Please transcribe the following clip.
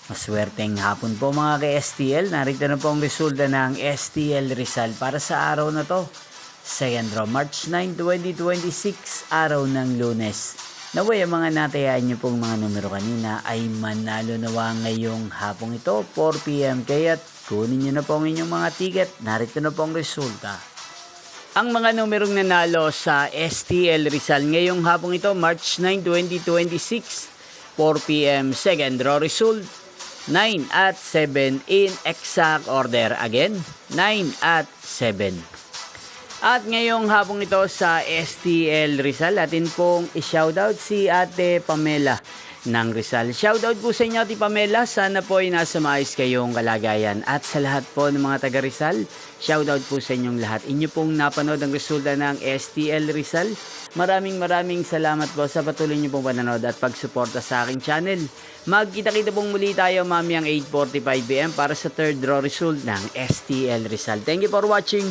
Maswerteng hapon po mga ka-STL. Narito na po ang resulta ng STL Rizal para sa araw na to. Second draw, March 9, 2026, araw ng Lunes. Naway ang mga natayaan nyo pong mga numero kanina ay manalo nawa ngayong hapong ito, 4 PM. Kaya't kunin nyo na po ang inyong mga ticket. Narito na po ang resulta. Ang mga numerong nanalo sa STL Rizal ngayong hapong ito, March 9, 2026, 4 PM. Second draw result, 9 at 7 in exact order. Again, 9 at 7. At ngayong hapong ito sa STL Rizal, atin pong i-shoutout si Ate Pamela ng Rizal. Shoutout po sa inyo, Ate Pamela. Sana po ay nasa maayos kayong kalagayan. At sa lahat po ng mga taga Rizal, shoutout po sa inyong lahat. Inyo pong napanood ang resulta ng STL Rizal. Maraming salamat po sa patuloy niyo pong panonood at pagsuporta sa aking channel. Magkita-kita pong muli tayo mamayang 8:45 PM para sa third draw result ng STL Rizal. Thank you for watching.